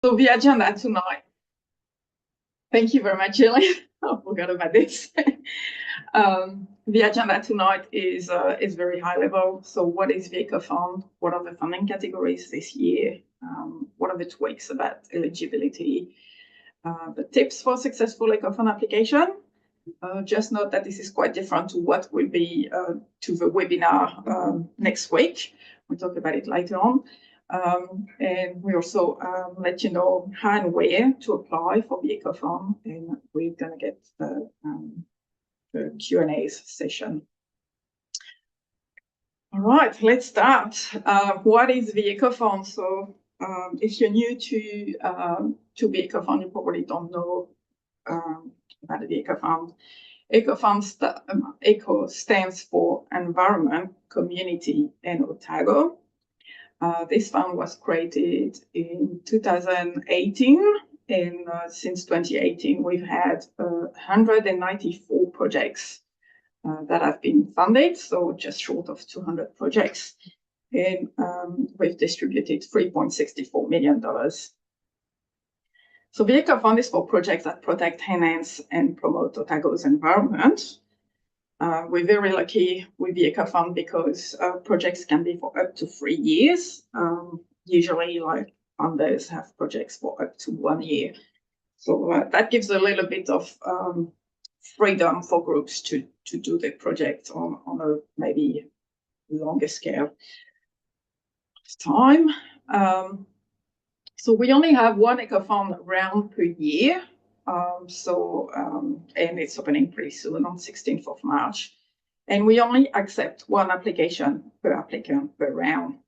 So the agenda tonight. Thank you very much, Jillian. I forgot about this. The agenda tonight is very high level. So what is the EcoFund? What are the funding categories this year? What are the tweaks about eligibility? The tips for successful EcoFund application. Just note that this is quite different to what will be to the webinar next week. We'll talk about it later on. And we also let you know how and where to apply for the EcoFund, and we're going to get the Q&A session. All right, let's start. What is the EcoFund? So if you're new to the EcoFund, you probably don't know about the EcoFund. ECO stands for Environment, Community, and Otago. This fund was created in 2018, and since 2018, we've had 194 projects that have been funded, so just short of 200 projects, and we've distributed $3.64 million. So the EcoFund is for projects that protect, enhance, and promote Otago's environment. We're very lucky with the EcoFund because projects can be for up to 3 years. Usually, like funders have projects for up to 1 year. So that gives a little bit of freedom for groups to do the project on a maybe longer scale of time. So we only have one EcoFund round per year. And it's opening pretty soon on 16th of March. And we only accept one application per applicant per round.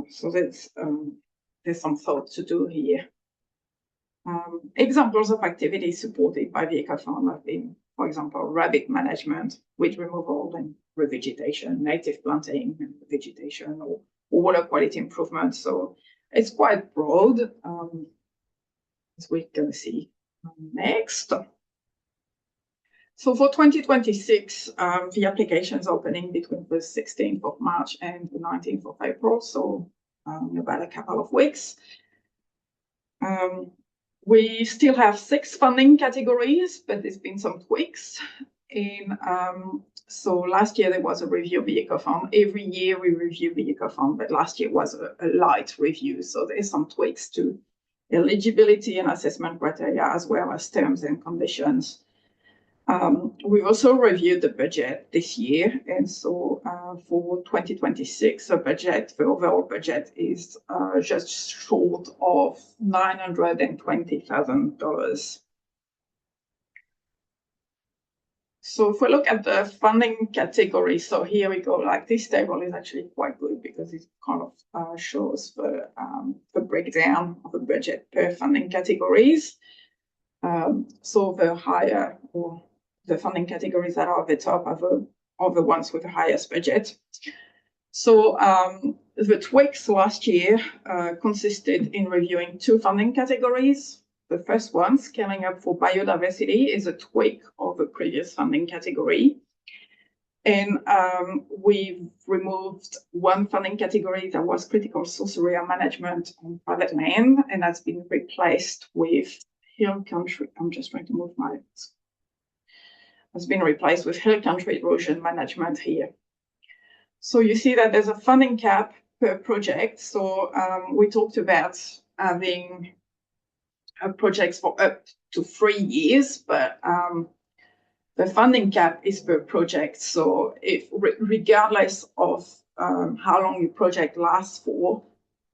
So there's some thought to do here. Examples of activities supported by the EcoFund have been, for example, rabbit management, weed removal and revegetation, native planting and vegetation, or water quality improvement. So it's quite broad, as we're going to see next. So for 2026, the application's opening between the 16th of March and the 19th of April, so about a couple of weeks. We still have 6 funding categories, but there's been some tweaks. So last year there was a review of the EcoFund. Every year we review the EcoFund, but last year was a light review, so there's some tweaks to eligibility and assessment criteria, as well as terms and conditions. We've also reviewed the budget this year, and so for 2026, the overall budget is just short of $920,000. So if we look at the funding category, so here we go, like this table is actually quite good because it kind of shows the breakdown of the budget per funding categories. So the higher, or the funding categories that are at the top are the ones with the highest budget. So the tweaks last year consisted in reviewing 2 funding categories. The first one, scaling up for biodiversity, is a tweak of the previous funding category. And we've removed one funding category that was critical source area management on private land, and that's been replaced with hill country. I'm just trying to move my. Has been replaced with hill country erosion management here. So you see that there's a funding cap per project. So we talked about having projects for up to 3 years, but the funding cap is per project. So if regardless of how long your project lasts for,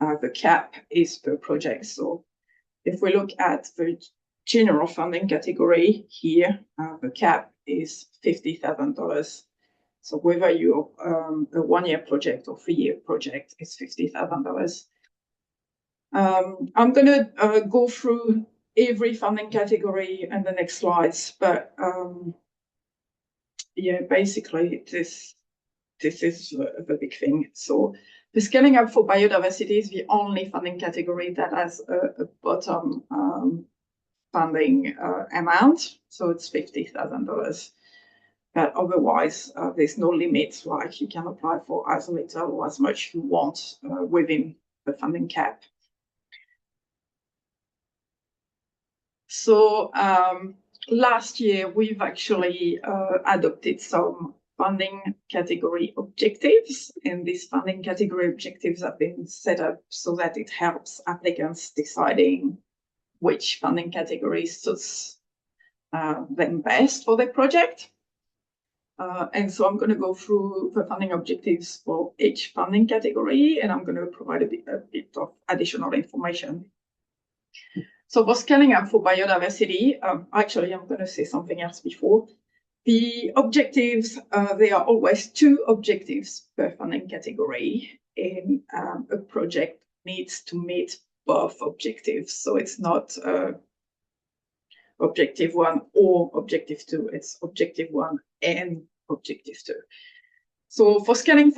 the cap is per project. So if we look at the general funding category here, the cap is $50,000. So whether you're a 1-year project or 3-year project, it's $50,000. I'm going to go through every funding category in the next slides, but yeah, basically this is the big thing. So the scaling up for biodiversity is the only funding category that has a bottom funding amount, so it's $50,000. But otherwise, there's no limit, like you can apply for as little or as much you want within the funding cap. So last year, we've actually adopted some funding category objectives, and these funding category objectives have been set up so that it helps applicants deciding which funding category suits them best for their project. And so I'm going to go through the funding objectives for each funding category, and I'm going to provide a bit of additional information. So for scaling up for biodiversity, actually, I'm going to say something else before. The objectives, there are always 2 objectives per funding category, and a project needs to meet both objectives. So it's not objective 1 or objective 2, it's objective 1 and objective 2. So for scaling up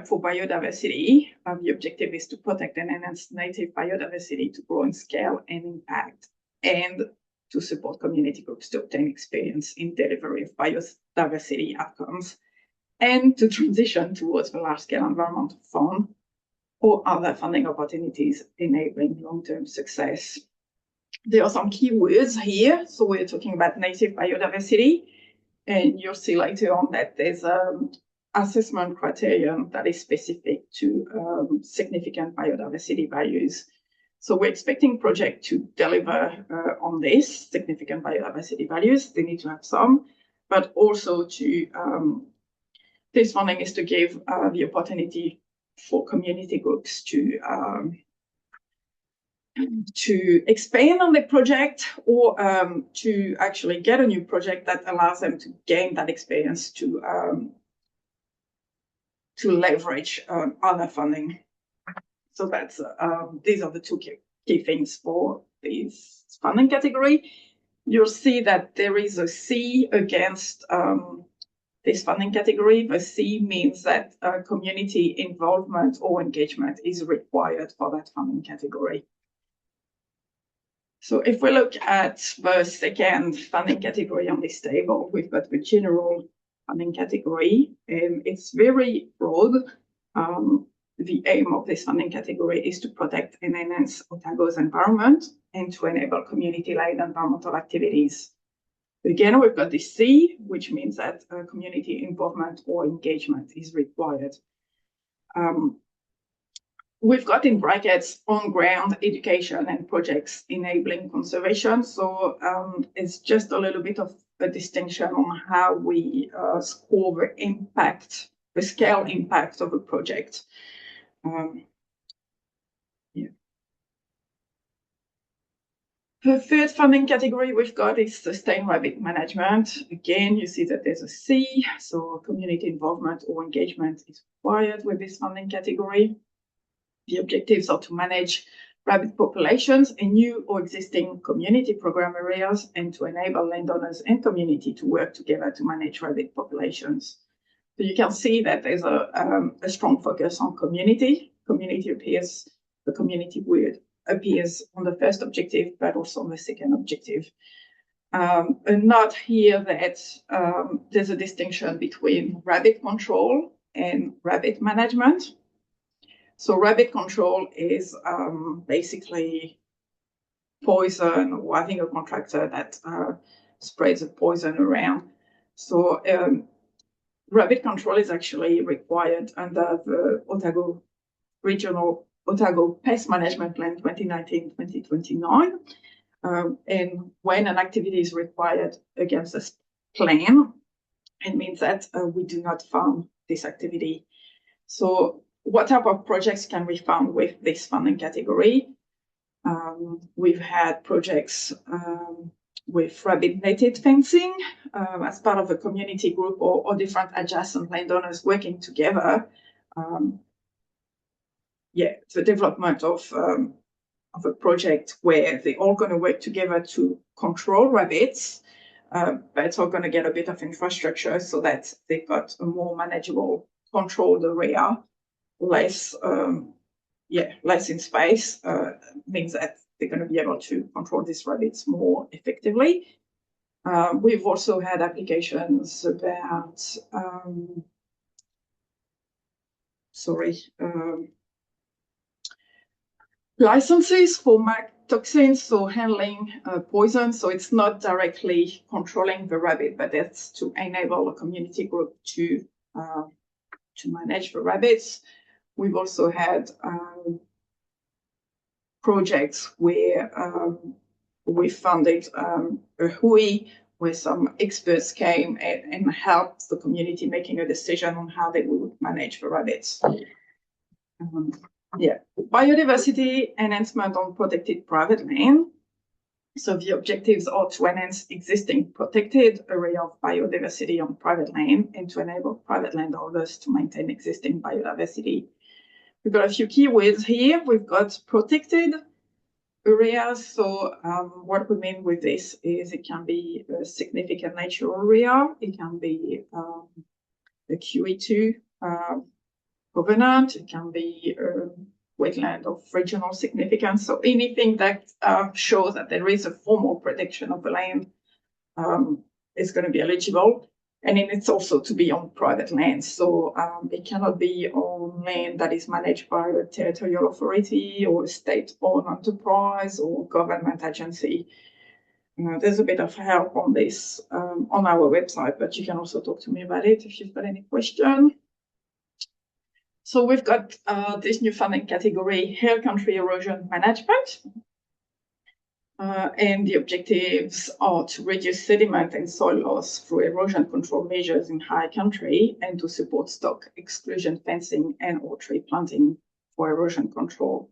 for biodiversity, the objective is to protect and enhance native biodiversity to grow in scale and impact, and to support community groups to obtain experience in delivery of biodiversity outcomes, and to transition towards the large-scale environmental fund or other funding opportunities enabling long-term success. There are some key words here. So we're talking about native biodiversity, and you'll see later on that there's an assessment criterion that is specific to significant biodiversity values. So we're expecting projects to deliver on this significant biodiversity values. They need to have some, but also to this funding is to give the opportunity for community groups to expand on the project, or to actually get a new project that allows them to gain that experience to leverage other funding. So that's these are the 2 key things for this funding category. You'll see that there is a C against this funding category. The C means that community involvement or engagement is required for that funding category. So if we look at the second funding category on this table, we've got the general funding category, and it's very broad. The aim of this funding category is to protect and enhance Otago's environment and to enable community-led environmental activities. Again, we've got the C, which means that community involvement or engagement is required. We've got in brackets on-ground education and projects enabling conservation. So it's just a little bit of a distinction on how we score the impact, the scale impact of a project. The third funding category we've got is sustained rabbit management. Again, you see that there's a C, so community involvement or engagement is required with this funding category. The objectives are to manage rabbit populations in new or existing community program areas, and to enable landowners and community to work together to manage rabbit populations. So you can see that there's a strong focus on community. The community word appears on the first objective, but also on the second objective. And note here that there's a distinction between rabbit control and rabbit management. So rabbit control is basically poison, or having a contractor that spreads a poison around. So rabbit control is actually required under the Otago Regional Otago Pest Management Plan 2019-2029. And when an activity is required against this plan, it means that we do not fund this activity. So what type of projects can we fund with this funding category? We've had projects with rabbit netted fencing as part of a community group, or different adjacent landowners working together. The development of a project where they're all going to work together to control rabbits, but it's all going to get a bit of infrastructure so that they've got a more manageable controlled area. Less in space means that they're going to be able to control these rabbits more effectively. We've also had applications about licenses for toxins, so handling poison. So it's not directly controlling the rabbit, but it's to enable a community group to manage the rabbits. We've also had projects where we funded a hui, where some experts came and helped the community making a decision on how they would manage the rabbits. Biodiversity enhancement on protected private land. So the objectives are to enhance existing protected area of biodiversity on private land and to enable private landowners to maintain existing biodiversity. We've got a few keywords here. We've got protected areas. So what we mean with this is it can be a significant natural area. It can be a QE2 covenant. It can be wetland of regional significance. So anything that shows that there is a formal protection of the land is going to be eligible. And then it's also to be on private land. So it cannot be on land that is managed by a territorial authority or a state-owned enterprise or government agency. There's a bit of help on this on our website, but you can also talk to me about it if you've got any question. So we've got this new funding category, Hill Country Erosion Management. And the objectives are to reduce sediment and soil loss through erosion control measures in high country and to support stock exclusion fencing and or tree planting for erosion control.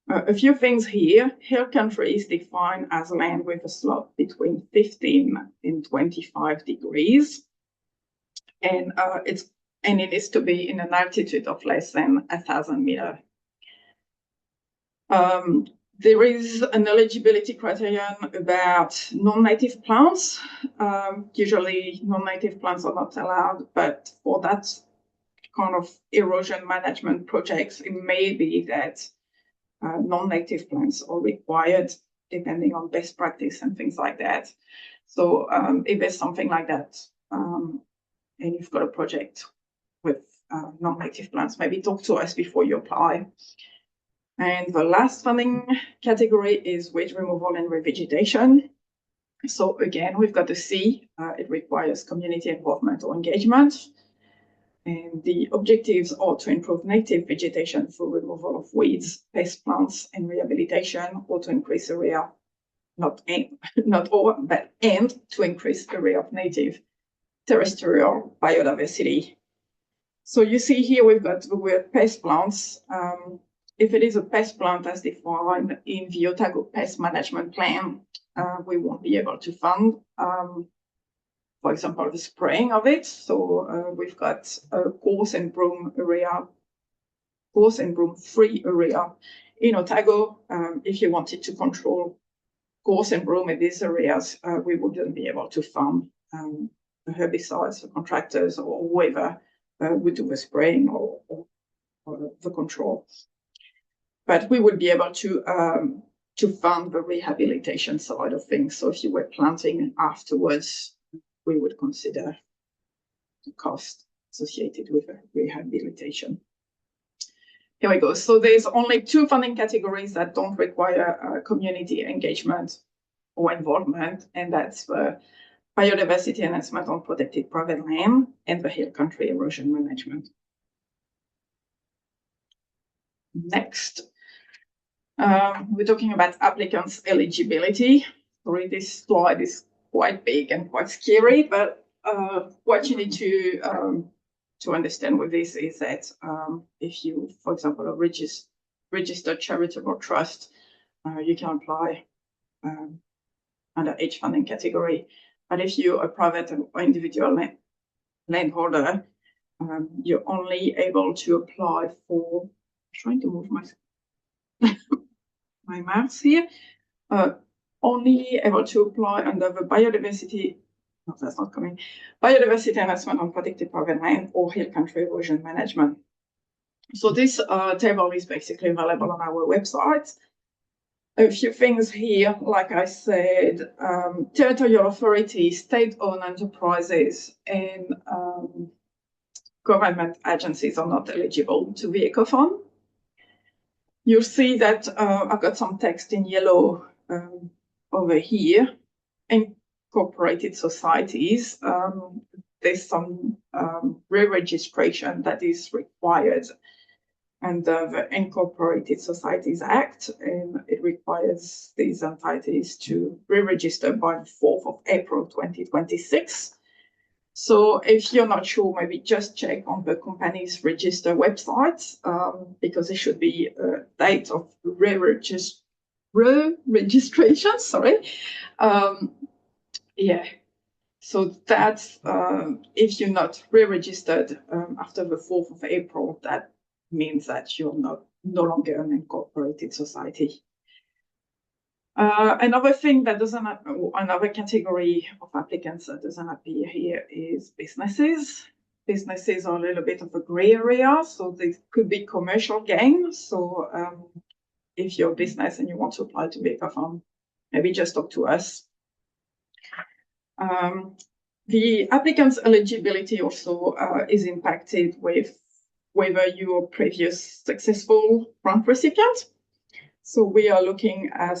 A few things here. Hill country is defined as land with a slope between 15 and 25 degrees. And it is to be in an altitude of less than 1,000 meters. There is an eligibility criterion about non-native plants. Usually non-native plants are not allowed, but for that kind of erosion management projects, it may be that non-native plants are required depending on best practice and things like that. So if there's something like that, and you've got a project with non-native plants, maybe talk to us before you apply. And the last funding category is weed removal and revegetation. So again, we've got the C, it requires community involvement or engagement. And the objectives are to improve native vegetation through removal of weeds, pest plants, and rehabilitation, or to increase area, not all, but and to increase area of native terrestrial biodiversity. So you see here we've got the word pest plants. If it is a pest plant as defined in the Otago Pest Management Plan, we won't be able to fund, for example, the spraying of it. So we've got a gorse and broom free area in Otago. If you wanted to control gorse and broom in these areas, we wouldn't be able to fund the herbicides for contractors or whoever would do the spraying or the control. But we would be able to fund the rehabilitation side of things. So if you were planting afterwards, we would consider the cost associated with rehabilitation. Here we go. So there's only 2 funding categories that don't require community engagement or involvement, and that's the biodiversity enhancement on protected private land and the hill country erosion management. Next, we're talking about applicants' eligibility. Sorry, this slide is quite big and quite scary, but what you need to understand with this is that if you, for example, a registered charitable trust, you can apply under each funding category. But if you're a private or individual landholder, you're only able to apply for, I'm trying to move my mouse here, only able to apply under the biodiversity, no, that's not coming, biodiversity enhancement on protected private land or hill country erosion management. So this table is basically available on our website. A few things here, like I said, territorial authorities, state-owned enterprises, and government agencies are not eligible to the EcoFund. You'll see that I've got some text in yellow over here. Incorporated societies, there's some re-registration that is required under the Incorporated Societies Act, and it requires these entities to re-register by the 4th of April 2026. So if you're not sure, maybe just check on the company's register website, because it should be a date of re-registration, sorry. Yeah, so that's if you're not re-registered after the 4th of April, that means that you're no longer an incorporated society. Another thing that doesn't, another category of applicants that doesn't appear here is businesses. Businesses are a little bit of a gray area, so they could be commercial gain. So if you're a business and you want to apply to be a fund, maybe just talk to us. The applicant's eligibility also is impacted with whether you're a previous successful grant recipient. So we are looking at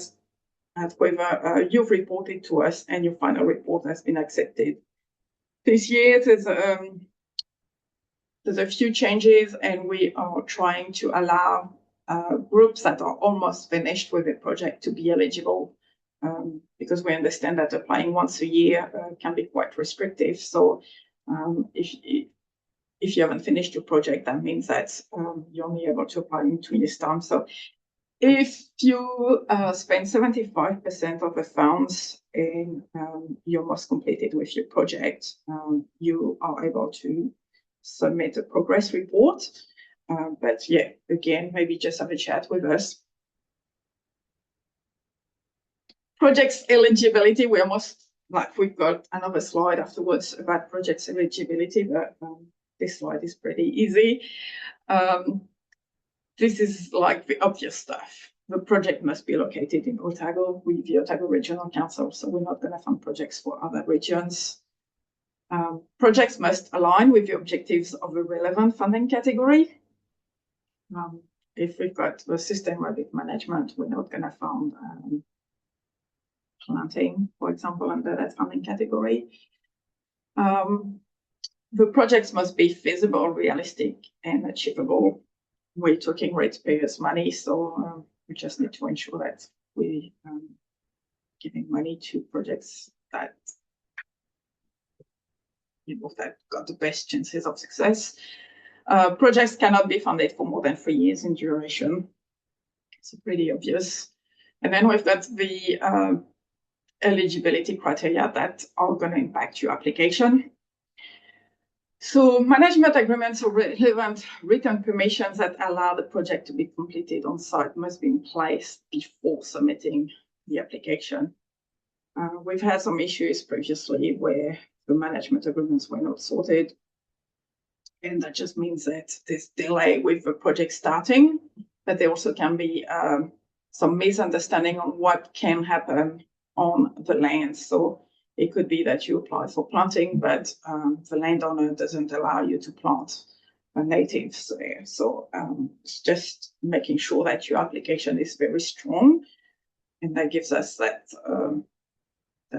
whether you've reported to us and your final report has been accepted. This year, there's a few changes, and we are trying to allow groups that are almost finished with the project to be eligible, because we understand that applying once a year can be quite restrictive. So if you haven't finished your project, that means that you're only able to apply in 2 years' time. So if you spend 75% of the funds and you're almost completed with your project, you are able to submit a progress report. But yeah, again, maybe just have a chat with us. Projects eligibility, we're almost like we've got another slide afterwards about projects eligibility, but this slide is pretty easy. This is like the obvious stuff. The project must be located in Otago with the Otago Regional Council, so we're not going to fund projects for other regions. Projects must align with the objectives of the relevant funding category. If we've got the systematic management, we're not going to fund planting, for example, under that funding category. The projects must be feasible, realistic, and achievable. We're talking ratepayers' money, so we just need to ensure that we're giving money to projects that that got the best chances of success. Projects cannot be funded for more than 3 years in duration. It's pretty obvious. And then we've got the eligibility criteria that are going to impact your application. So management agreements or relevant written permissions that allow the project to be completed on site must be in place before submitting the application. We've had some issues previously where the management agreements were not sorted, and that just means that there's delay with the project starting, but there also can be some misunderstanding on what can happen on the land. So it could be that you apply for planting, but the landowner doesn't allow you to plant natives there. So it's just making sure that your application is very strong, and that gives us that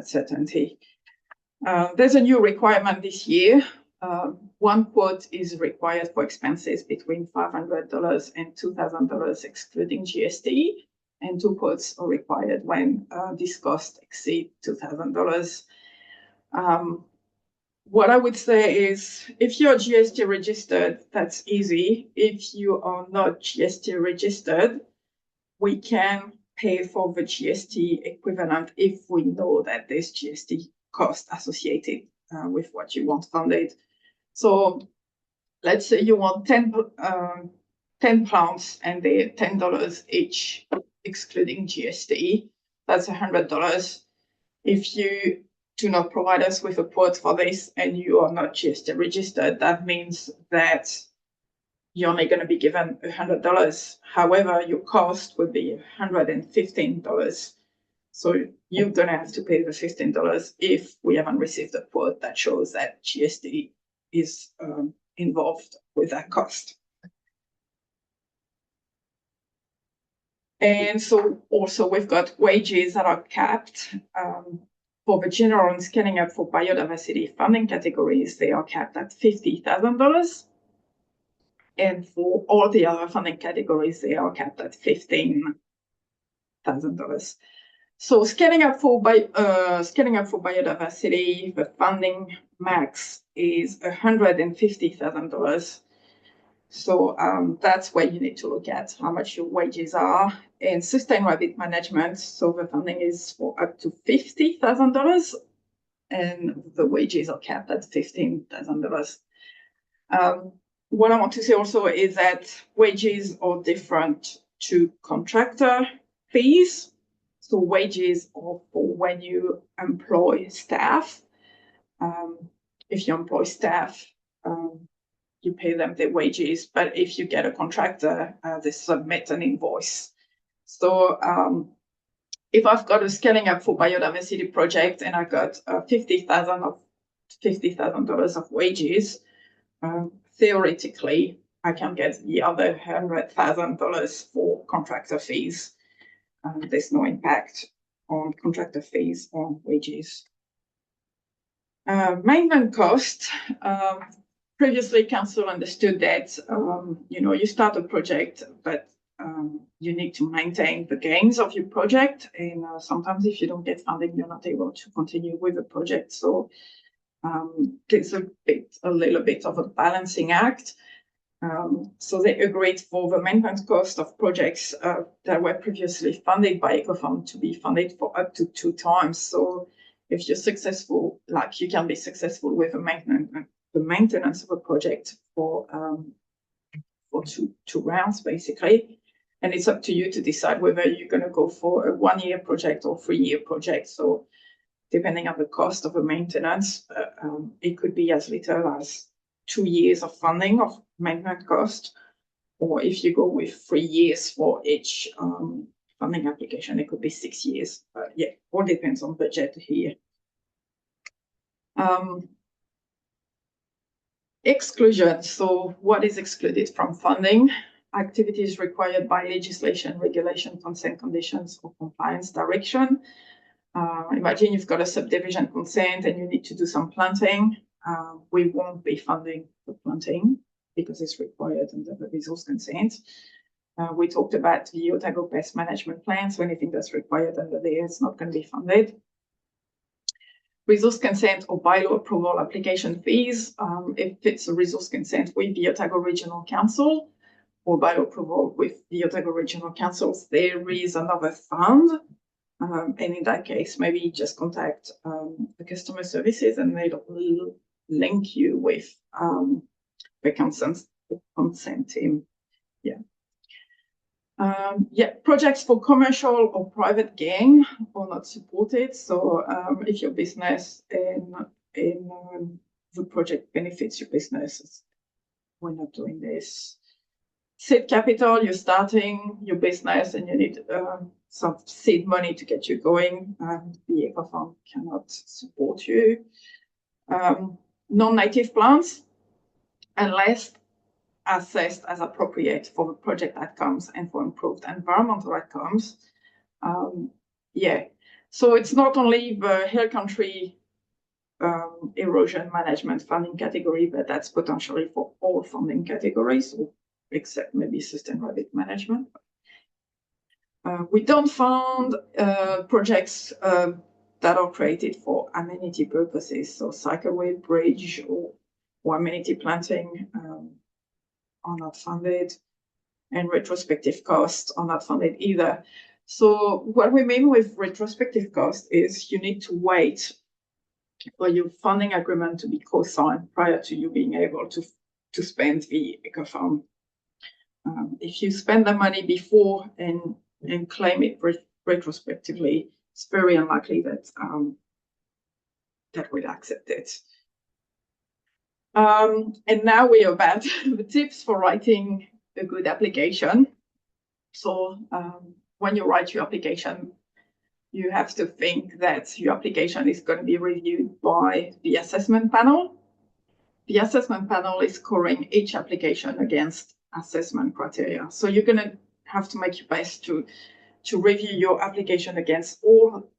certainty. There's a new requirement this year. One quote is required for expenses between $500 and $2,000 excluding GST, and 2 quotes are required when these costs exceed $2,000. What I would say is, if you're GST registered, that's easy. If you are not GST registered, we can pay for the GST equivalent if we know that there's GST cost associated with what you want funded. So let's say you want 10 plants and they're $10 each, excluding GST. That's $100. If you do not provide us with a quote for this and you are not GST registered, that means that you're only going to be given $100. However, your cost would be $115. So you're going to have to pay the $15 if we haven't received a quote that shows that GST is involved with that cost. And so also we've got wages that are capped. For the general and scaling up for biodiversity funding categories, they are capped at $50,000. And for all the other funding categories, they are capped at $15,000. So scaling up for biodiversity, the funding max is $150,000. So that's where you need to look at how much your wages are. And sustained rabbit management, so the funding is for up to $50,000, and the wages are capped at $15,000. What I want to say also is that wages are different to contractor fees. So wages are for when you employ staff. If you employ staff, you pay them their wages, but if you get a contractor, they submit an invoice. So if I've got a scaling up for biodiversity project and I got $50,000 of wages, theoretically, I can get the other $100,000 for contractor fees. There's no impact on contractor fees on wages. Maintenance cost. Previously, council understood that you start a project, but you need to maintain the gains of your project, and sometimes if you don't get funding, you're not able to continue with the project. So it's a little bit of a balancing act. So they agreed for the maintenance cost of projects that were previously funded by Ecofund to be funded for up to 2 times. So if you're successful, like you can be successful with the maintenance of a project for 2 rounds, basically. And it's up to you to decide whether you're going to go for a 1-year project or 3-year project. So depending on the cost of the maintenance, it could be as little as 2 years of funding of maintenance cost, or if you go with 3 years for each funding application, it could be 6 years. But yeah, all depends on budget here. Exclusion. So what is excluded from funding? Activities required by legislation, regulation, consent conditions, or compliance direction. Imagine you've got a subdivision consent and you need to do some planting. We won't be funding the planting because it's required under the resource consent. We talked about the Otago pest management plan, so anything that's required under there is not going to be funded. Resource consent or bylaw approval application fees, if it's a resource consent with the Otago Regional Council or bylaw approval with the Otago Regional Councils, there is another fund. And in that case, maybe just contact the customer services and they'll link you with the consent team. Projects for commercial or private gain are not supported. So if your business and the project benefits your business, we're not doing this. Seed capital, you're starting your business and you need some seed money to get you going. The Ecofund cannot support you. Non-native plants, unless assessed as appropriate for the project outcomes and for improved environmental outcomes. So it's not only the hill country erosion management funding category, but that's potentially for all funding categories, except maybe sustained rabbit management. We don't fund projects that are created for amenity purposes, so cycleway, bridge, or amenity planting are not funded, and retrospective costs are not funded either. So what we mean with retrospective cost is you need to wait for your funding agreement to be co-signed prior to you being able to spend the Ecofund. If you spend the money before and claim it retrospectively, it's very unlikely that we'll accept it. And now we are about the tips for writing a good application. So when you write your application, you have to think that your application is going to be reviewed by the assessment panel. The assessment panel is scoring each application against assessment criteria. So you're going to have to make your best to review your application against all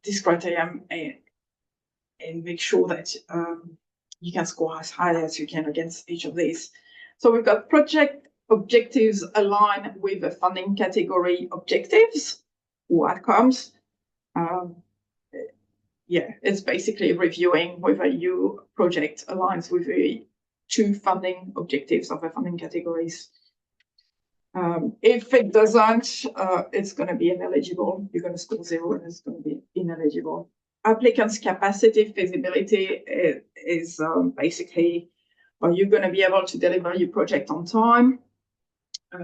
these criteria and make sure that you can score as high as you can against each of these. So we've got project objectives aligned with the funding category objectives or outcomes. Yeah, it's basically reviewing whether your project aligns with the two funding objectives of the funding categories. If it doesn't, it's going to be ineligible. You're going to score 0 and it's going to be ineligible. Applicants' capacity feasibility is basically, are you going to be able to deliver your project on time?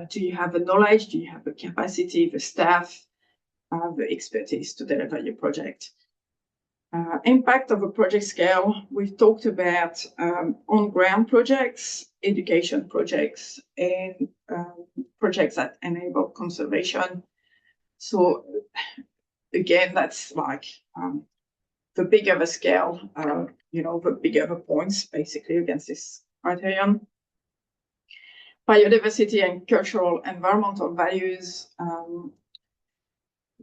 Do you have the knowledge? Do you have the capacity, the staff, the expertise to deliver your project? Impact of a project scale. We've talked about on-ground projects, education projects, and projects that enable conservation. So again, that's like the bigger the scale, the bigger the points basically against this criterion. Biodiversity and cultural environmental values.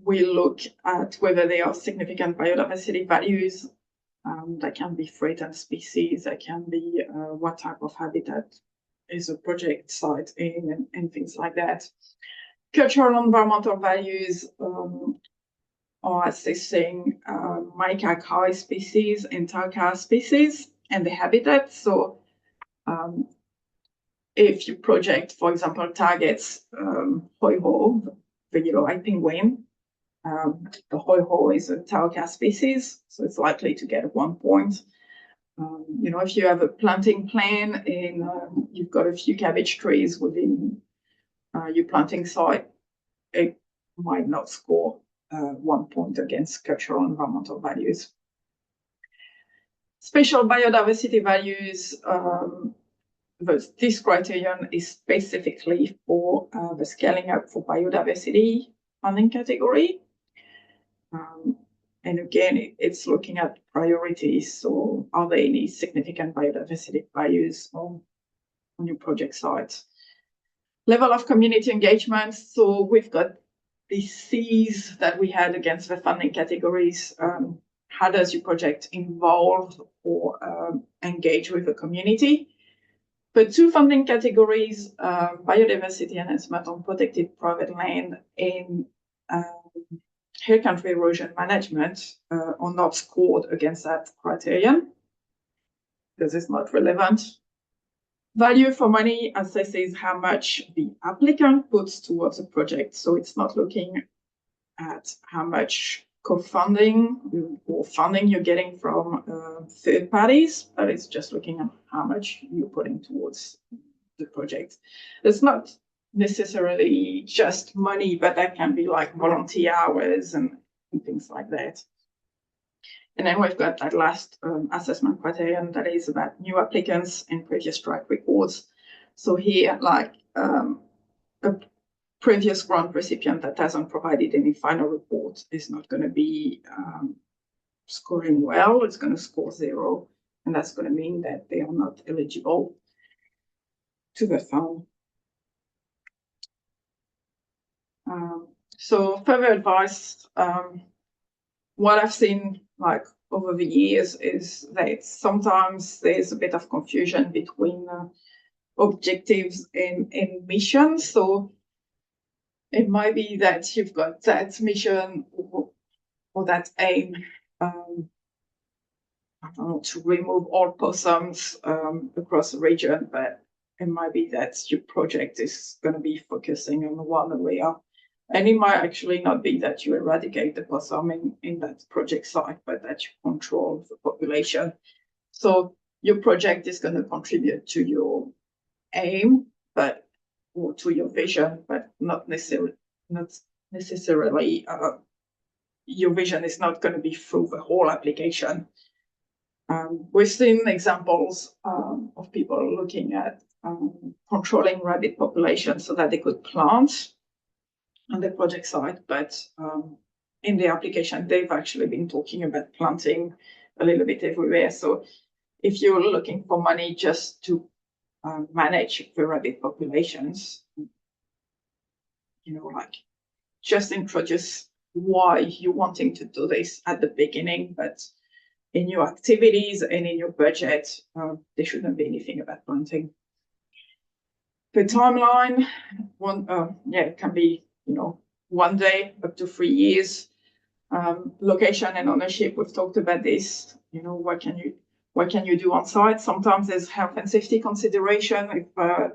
We look at whether there are significant biodiversity values. That can be threatened species, that can be what type of habitat is a project site in, and things like that. Cultural environmental values are assessing macaque species and tauca species and the habitat. So if your project, for example, targets hoiho, the yellow-eyed penguin, the hoiho is a tauca species, so it's likely to get 1 point. If you have a planting plan and you've got a few cabbage trees within your planting site, it might not score 1 point against cultural environmental values. Special biodiversity values, this criterion is specifically for the scaling up for biodiversity funding category. And again, it's looking at priorities. So are there any significant biodiversity values on your project site? Level of community engagement. So we've got the C's that we had against the funding categories. How does your project involve or engage with the community? The two funding categories, biodiversity enhancement on protected private land and hill country erosion management are not scored against that criterion because it's not relevant. Value for money assesses how much the applicant puts towards a project. So it's not looking at how much co-funding or funding you're getting from third parties, but it's just looking at how much you're putting towards the project. It's not necessarily just money, but that can be like volunteer hours and things like that. And then we've got that last assessment criterion that is about new applicants and previous track records. So here, like a previous grant recipient that hasn't provided any final report is not going to be scoring well. It's going to score 0, and that's going to mean that they are not eligible to the fund. So further advice, what I've seen like over the years is that sometimes there's a bit of confusion between objectives and missions. So it might be that you've got that mission or that aim, I don't know, to remove all possums across the region, but it might be that your project is going to be focusing on one area. And it might actually not be that you eradicate the possum in that project site, but that you control the population. So your project is going to contribute to your aim, or to your vision, but not necessarily your vision is not going to be through the whole application. We've seen examples of people looking at controlling rabbit populations so that they could plant on the project site, but in the application, they've actually been talking about planting a little bit everywhere. So if you're looking for money just to manage the rabbit populations, like just introduce why you're wanting to do this at the beginning, but in your activities and in your budget, there shouldn't be anything about planting. The timeline, it can be, 1 day up to 3 years. Location and ownership, we've talked about this. What can you do on site? Sometimes there's health and safety consideration. If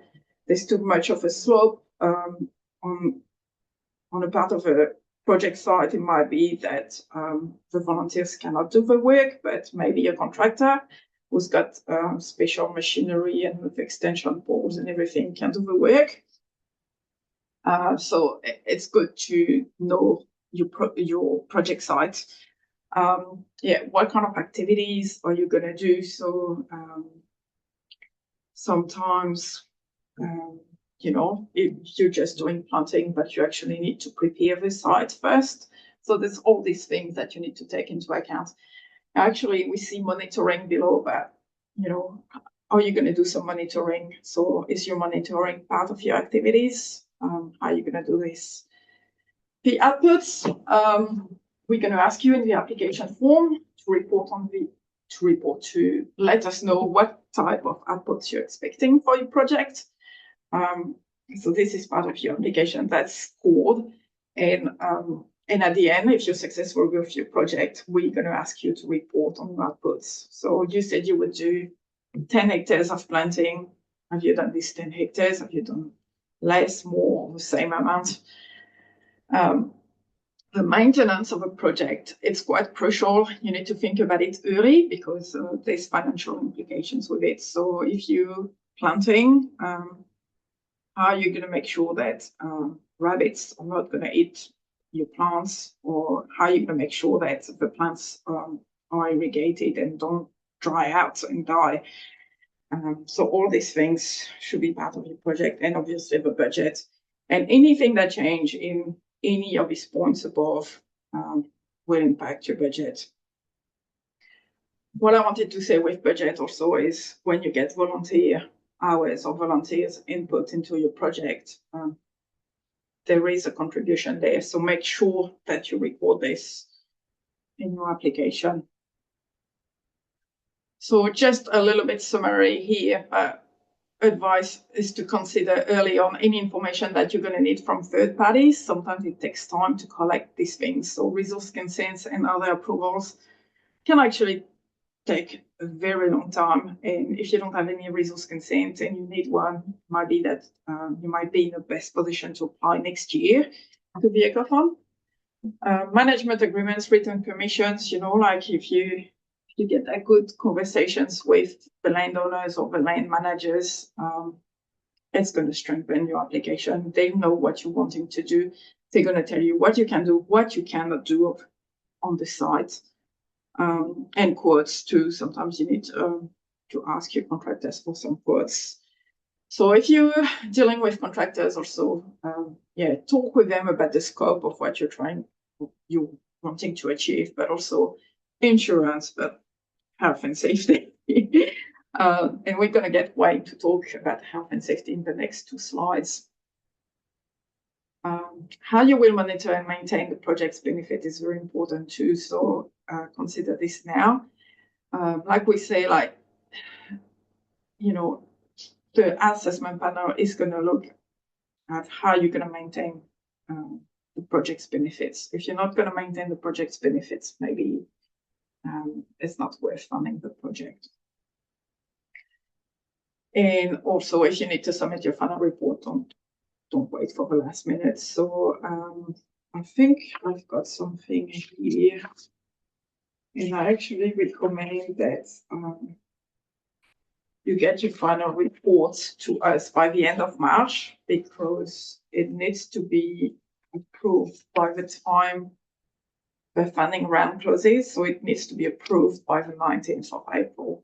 there's too much of a slope on a part of a project site, it might be that the volunteers cannot do the work, but maybe a contractor who's got special machinery and with extension poles and everything can do the work. So it's good to know your project site. What kind of activities are you going to do? So sometimes, if you're just doing planting, but you actually need to prepare the site first. So there's all these things that you need to take into account. Actually, we see monitoring below that, are you going to do some monitoring? So is your monitoring part of your activities? How are you going to do this? The outputs, we're going to ask you in the application form to let us know what type of outputs you're expecting for your project. So this is part of your application that's scored. And at the end, if you're successful with your project, we're going to ask you to report on outputs. So you said you would do 10 hectares of planting. Have you done these 10 hectares? Have you done less, more, the same amount? The maintenance of a project, it's quite crucial. You need to think about it early because there's financial implications with it. So if you're planting, how are you going to make sure that rabbits are not going to eat your plants, or how are you going to make sure that the plants are irrigated and don't dry out and die? So all these things should be part of your project, and obviously the budget. And anything that change in any of these points above will impact your budget. What I wanted to say with budget also is when you get volunteer hours or volunteers input into your project, there is a contribution there. So make sure that you record this in your application. So just a little bit summary here. Advice is to consider early on any information that you're going to need from third parties. Sometimes it takes time to collect these things. So resource consents and other approvals can actually take a very long time. And if you don't have any resource consent and you need one, it might be that you might be in the best position to apply next year to the EcoFund. Management agreements, written permissions, like if you get that good conversations with the landowners or the land managers, it's going to strengthen your application. They know what you're wanting to do. They're going to tell you what you can do, what you cannot do on the site. And quotes too. Sometimes you need to ask your contractors for some quotes. So if you're dealing with contractors also, talk with them about the scope of what you're wanting to achieve, but also insurance, but health and safety. And we're going to get Wayne to talk about health and safety in the next 2 slides. How you will monitor and maintain the project's benefit is very important too. So consider this now. Like we say, the assessment panel is going to look at how you're going to maintain the project's benefits. If you're not going to maintain the project's benefits, maybe it's not worth funding the project. And also, if you need to submit your final report, don't wait for the last minute. So I think I've got something here, and I actually recommend that you get your final report to us by the end of March, because it needs to be approved by the time the funding round closes. So it needs to be approved by the 19th of April.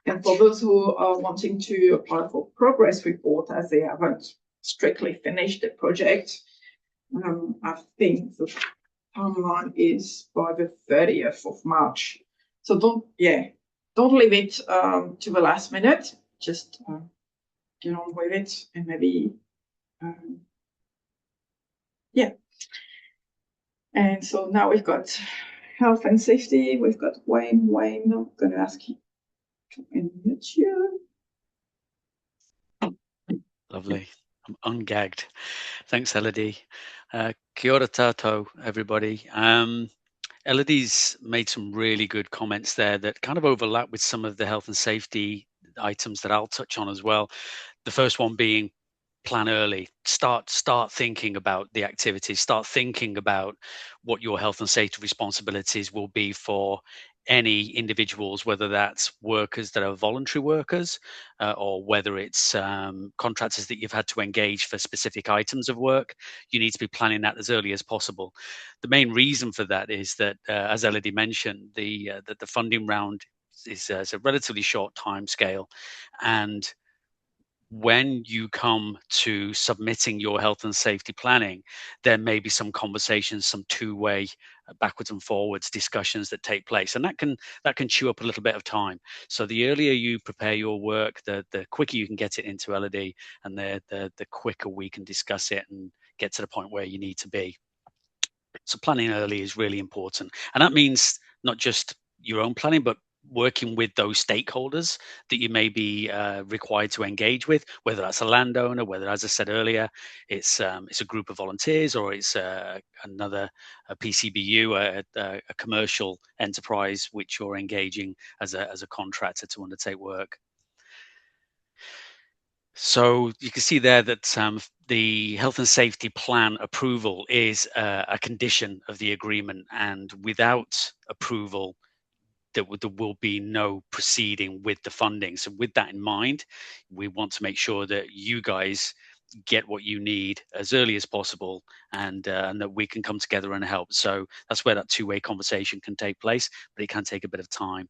And for those who are wanting to apply for progress report, as they haven't strictly finished the project, I think the timeline is by the 30th of March. So don't leave it to the last minute. Just get on with it, and maybe Yeah. And so now we've got health and safety. We've got Wayne. Wayne, I'm going to ask you to unmute you. Lovely. I'm ungagged. Thanks, Elodie. Kia ora tātou, everybody. Elodie's made some really good comments there that kind of overlap with some of the health and safety items that I'll touch on as well. The first one being plan early. Start thinking about the activities. Start thinking about what your health and safety responsibilities will be for any individuals, whether that's workers that are voluntary workers, or whether it's contractors that you've had to engage for specific items of work. You need to be planning that as early as possible. The main reason for that is that, as Elodie mentioned, that the funding round is a relatively short time scale, and when you come to submitting your health and safety planning, there may be some conversations, some two-way, backwards and forwards discussions that take place, and that can chew up a little bit of time. So the earlier you prepare your work, the quicker you can get it into LOD, and the quicker we can discuss it and get to the point where you need to be. So planning early is really important, and that means not just your own planning, but working with those stakeholders that you may be required to engage with, whether that's a landowner, whether, as I said earlier, it's a group of volunteers, or it's another PCBU, a commercial enterprise which you're engaging as a contractor to undertake work. So you can see there that the health and safety plan approval is a condition of the agreement, and without approval, there will be no proceeding with the funding. So with that in mind, we want to make sure that you guys get what you need as early as possible, and that we can come together and help. So that's where that two-way conversation can take place, but it can take a bit of time.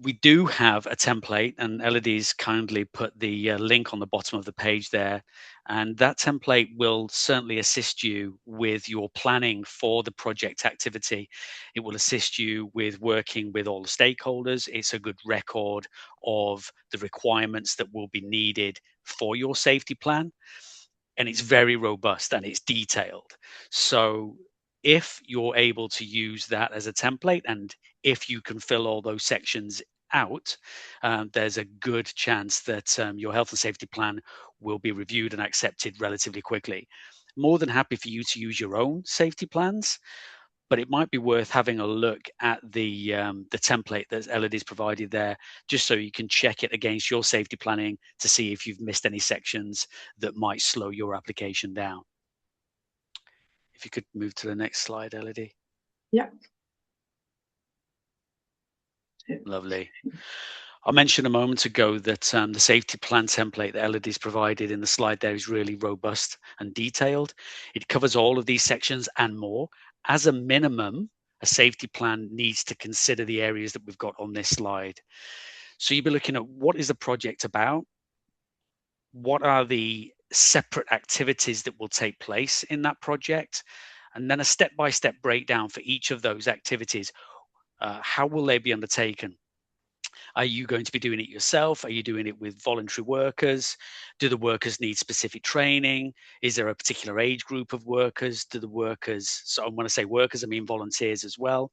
We do have a template, and Elodie's kindly put the link on the bottom of the page there. And that template will certainly assist you with your planning for the project activity. It will assist you with working with all the stakeholders. It's a good record of the requirements that will be needed for your safety plan. And it's very robust and it's detailed. So if you're able to use that as a template, and if you can fill all those sections out, there's a good chance that your health and safety plan will be reviewed and accepted relatively quickly. More than happy for you to use your own safety plans, but it might be worth having a look at the template that Elodie's provided there, just so you can check it against your safety planning to see if you've missed any sections that might slow your application down. If you could move to the next slide, Elodie. Yeah. Lovely. I mentioned a moment ago that the safety plan template that Elodie's provided in the slide there is really robust and detailed. It covers all of these sections and more. As a minimum, a safety plan needs to consider the areas that we've got on this slide. So you'll be looking at, what is the project about? What are the separate activities that will take place in that project? And then a step-by-step breakdown for each of those activities. How will they be undertaken? Are you going to be doing it yourself? Are you doing it with voluntary workers? Do the workers need specific training? Is there a particular age group of workers? Do the workers, so when I say workers, I mean volunteers as well.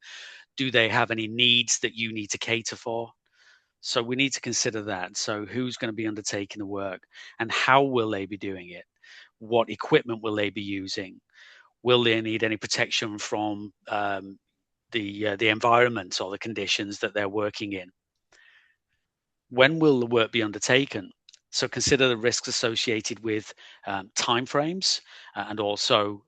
Do they have any needs that you need to cater for? So we need to consider that. So who's going to be undertaking the work, and how will they be doing it? What equipment will they be using? Will they need any protection from the environment or the conditions that they're working in? When will the work be undertaken? So consider the risks associated with timeframes, and also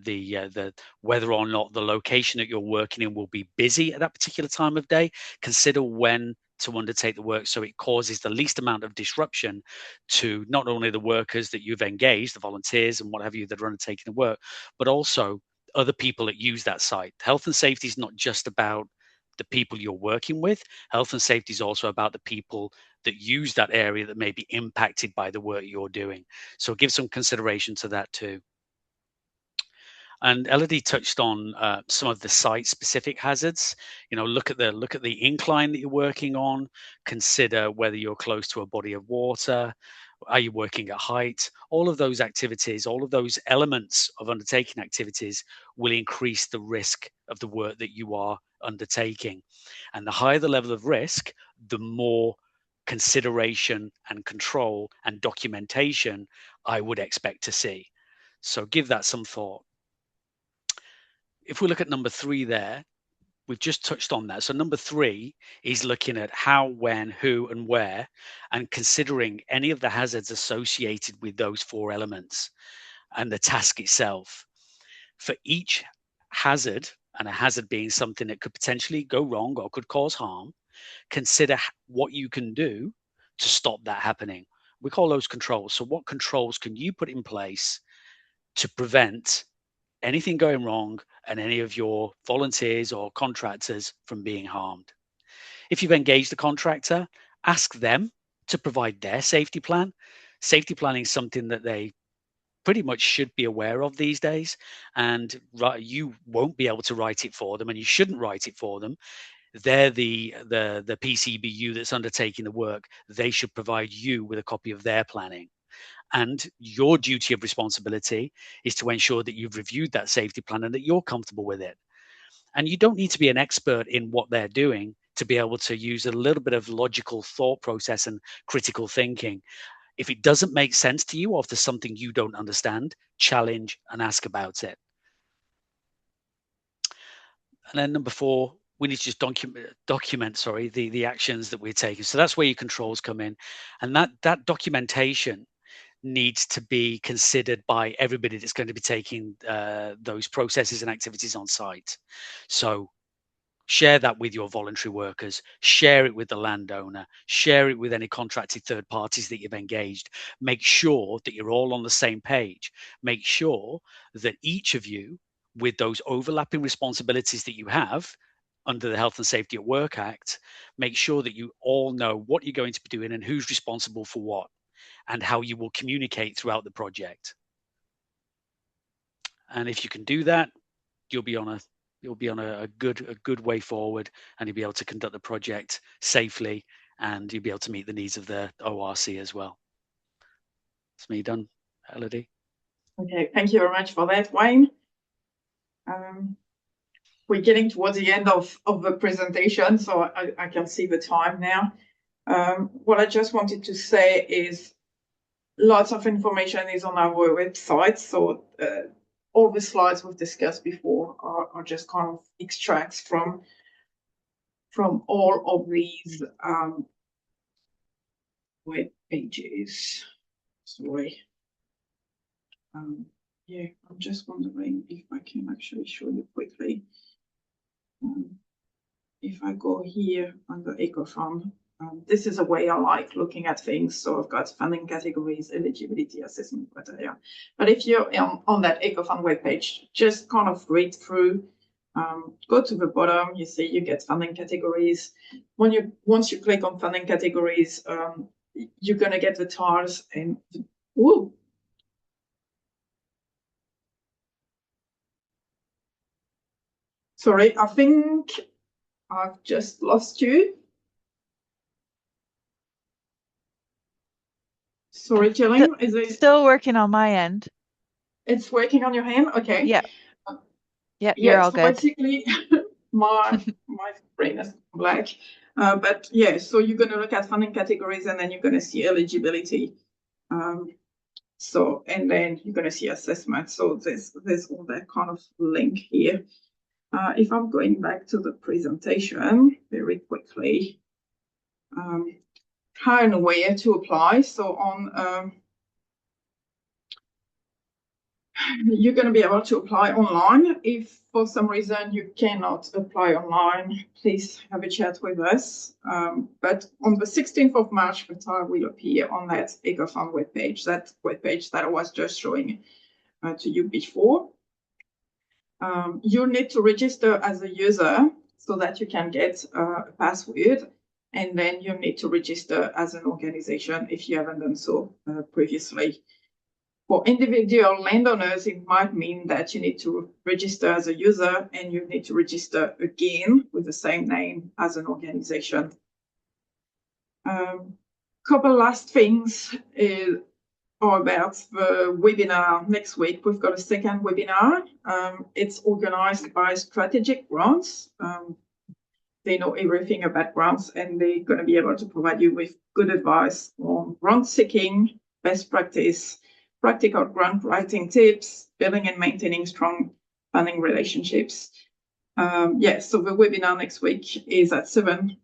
the whether or not the location that you're working in will be busy at that particular time of day. Consider when to undertake the work so it causes the least amount of disruption to not only the workers that you've engaged, the volunteers and what have you that are undertaking the work, but also other people that use that site. Health and safety is not just about the people you're working with. Health and safety is also about the people that use that area that may be impacted by the work you're doing. So give some consideration to that too. And Elodie touched on some of the site-specific hazards. You know, look at the incline that you're working on. Consider whether you're close to a body of water, Are you working at height? All of those activities, all of those elements of undertaking activities will increase the risk of the work that you are undertaking. And the higher the level of risk, the more consideration and control and documentation I would expect to see. So give that some thought. If we look at number 3 there, we've just touched on that. So number 3 is looking at how, when, who, and where, and considering any of the hazards associated with those 4 elements and the task itself. For each hazard, and a hazard being something that could potentially go wrong or could cause harm, consider what you can do to stop that happening. We call those controls. So what controls can you put in place to prevent anything going wrong and any of your volunteers or contractors from being harmed? If you've engaged a contractor, ask them to provide their safety plan. Safety planning is something that they pretty much should be aware of these days, and you won't be able to write it for them, and you shouldn't write it for them. They're the PCBU that's undertaking the work. They should provide you with a copy of their planning. And your duty of responsibility is to ensure that you've reviewed that safety plan and that you're comfortable with it. And you don't need to be an expert in what they're doing to be able to use a little bit of logical thought process and critical thinking. If it doesn't make sense to you, or if there's something you don't understand, challenge and ask about it. And then number 4, we need to just document the actions that we're taking. So that's where your controls come in. And that documentation needs to be considered by everybody that's going to be taking those processes and activities on site. So share that with your voluntary workers, share it with the landowner, share it with any contracted third parties that you've engaged. Make sure that you're all on the same page. Make sure that each of you, with those overlapping responsibilities that you have under the Health and Safety at Work Act, make sure that you all know what you're going to be doing and who's responsible for what, and how you will communicate throughout the project. And if you can do that, you'll be on a good way forward, and you'll be able to conduct the project safely, and you'll be able to meet the needs of the ORC as well. It's me done, Elodie. Okay, thank you very much for that, Wayne. We're getting towards the end of the presentation, so I can see the time now. What I just wanted to say is lots of information is on our website, so all the slides we've discussed before are just kind of extracts from all of these web pages. Sorry. Yeah, I'm just wondering if I can actually show you quickly. If I go here under EcoFund, this is a way I like looking at things. So I've got funding categories, eligibility assessment criteria. But if you're on that EcoFund webpage, just kind of read through, go to the bottom, you see you get funding categories. Once you click on funding categories, you're going to get the tiles and woo. Sorry, I think I've just lost you. Sorry, Gillian, is it still working on my end? It's working on your hand? Okay. Yeah. Yeah, you're all good. Basically, my brain is black. But yeah, so you're going to look at funding categories, and then you're going to see eligibility. And then you're going to see assessment. So there's all that kind of link here. If I'm going back to the presentation very quickly, how and where to apply. So on you're going to be able to apply online. If for some reason you cannot apply online, please have a chat with us. But on the 16th of March, the tile will appear on that EcoFund webpage, that I was just showing to you before. You need to register as a user so that you can get a password, and then you need to register as an organization if you haven't done so previously. For individual landowners, it might mean that you need to register as a user, and you need to register again with the same name as an organization. couple last things are about the webinar next week. We've got a second webinar. It's organized by Strategic Grants. They know everything about grants, and they're going to be able to provide you with good advice on grant seeking, best practice, practical grant writing tips, building and maintaining strong funding relationships. So the webinar next week is at 7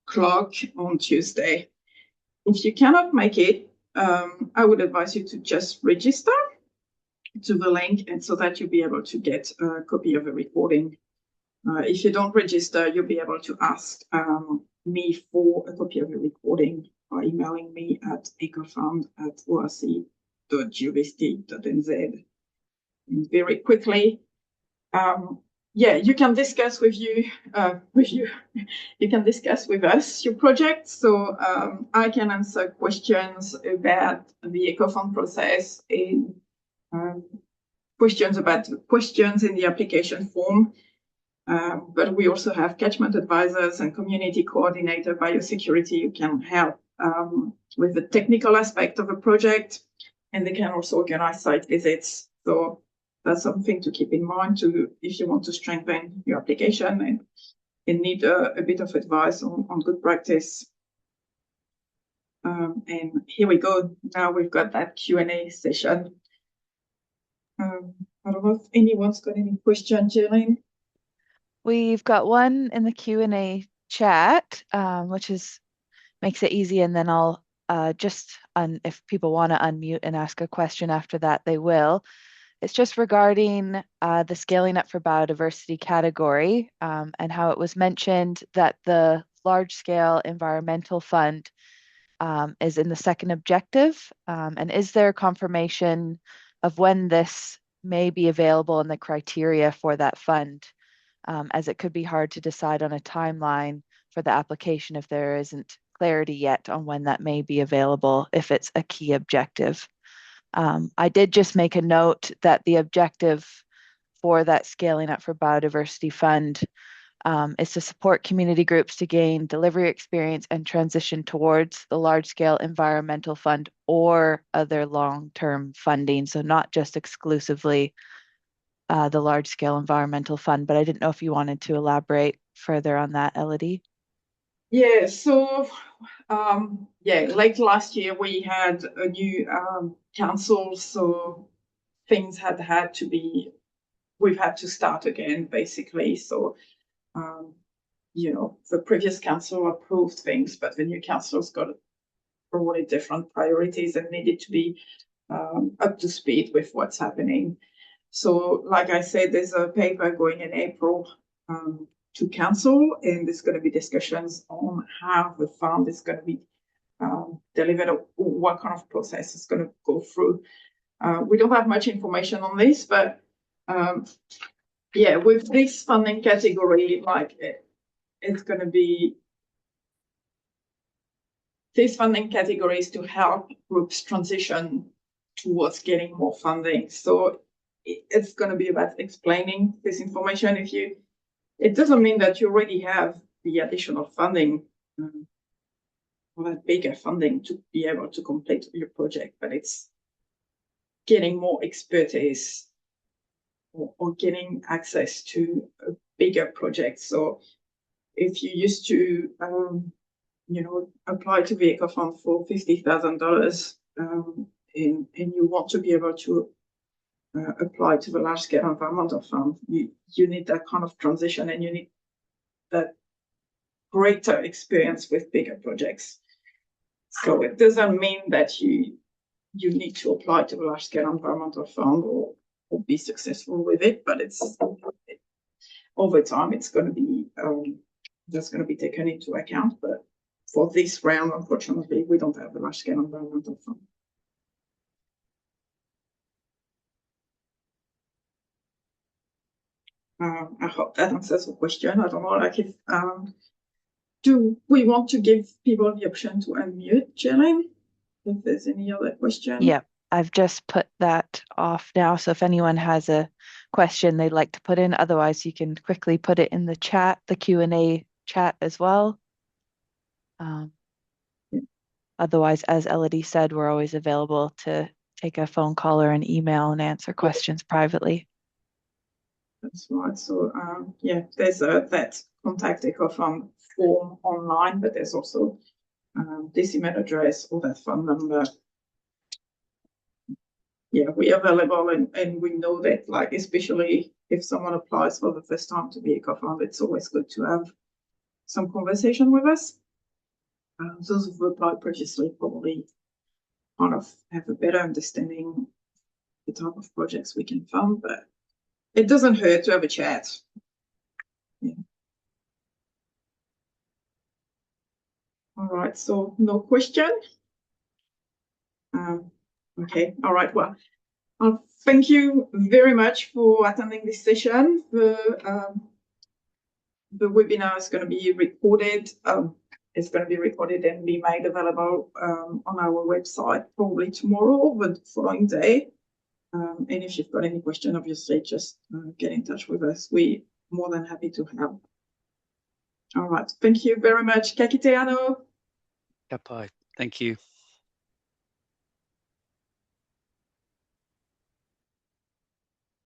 o'clock on Tuesday. If you cannot make it, I would advise you to just register to the link, and so that you'll be able to get a copy of the recording. If you don't register, you'll be able to ask me for a copy of the recording by emailing me at ecofund@orc.uvst.nz. And very quickly, you can discuss you can discuss with us your project. So I can answer questions about the EcoFund process and questions in the application form. But we also have catchment advisors and community coordinator biosecurity who can help with the technical aspect of a project, and they can also organize site visits. So that's something to keep in mind if you want to strengthen your application and need a bit of advice on good practice. And here we go. Now we've got that Q&A session. I don't know if anyone's got any questions, Jillian. We've got one in the Q&A chat, which makes it easy, and then I'll if people want to unmute and ask a question after that, they will. It's just regarding the Scaling Up for Biodiversity category, and how it was mentioned that the large-scale environmental fund is in the second objective, and is there confirmation of when this may be available and the criteria for that fund? As it could be hard to decide on a timeline for the application if there isn't clarity yet on when that may be available, if it's a key objective. I did just make a note that the objective for that Scaling Up for Biodiversity Fund is to support community groups to gain delivery experience and transition towards the large-scale environmental fund or other long-term funding. So not just exclusively the large-scale environmental fund, but I didn't know if you wanted to elaborate further on that, Elodie. Yeah, so late last year we had a new council, so things we've had to start again, basically. So, the previous council approved things, but the new council's got probably different priorities and needed to be up to speed with what's happening. So, like I said, there's a paper going in April to council, and there's going to be discussions on how the fund is going to be delivered, or what kind of process is going to go through. We don't have much information on this, but with this funding category, it's going to be this funding category is to help groups transition towards getting more funding. So it's going to be about explaining this information. It doesn't mean that you already have the additional funding or that bigger funding to be able to complete your project, but it's getting more expertise or getting access to a bigger project. So if you used to, apply to the EcoFund for $50,000 and you want to be able to apply to the large-scale environmental fund, you need that kind of transition, and you need that greater experience with bigger projects. So it doesn't mean that you need to apply to the large-scale environmental fund or be successful with it, but over time it's going to be that's going to be taken into account. But for this round, unfortunately, we don't have the large-scale environmental fund. I hope that answers the question. I don't know, do we want to give people the option to unmute, Jillian, if there's any other question? Yeah, I've just put that off now. So if anyone has a question they'd like to put in, otherwise you can quickly put it in the chat, the Q&A chat as well. Otherwise, as Elodie said, we're always available to take a phone call or an email and answer questions privately. That's right. So yeah, there's that contact Ecofund form online, but there's also this email address or that phone number. Yeah, we're available, and we know that, like, especially if someone applies for the first time to be Ecofund, it's always good to have some conversation with us. Those who've applied previously probably kind of have a better understanding of the type of projects we can fund, but it doesn't hurt to have a chat. Yeah. All right, so no question. Okay, all right. Well, thank you very much for attending this session. The webinar is going to be recorded. It's going to be recorded and be made available on our website probably tomorrow or the following day. And if you've got any question, obviously just get in touch with us. We're more than happy to help. All right. Thank you very much. Ka kite anō. Bye. Thank you.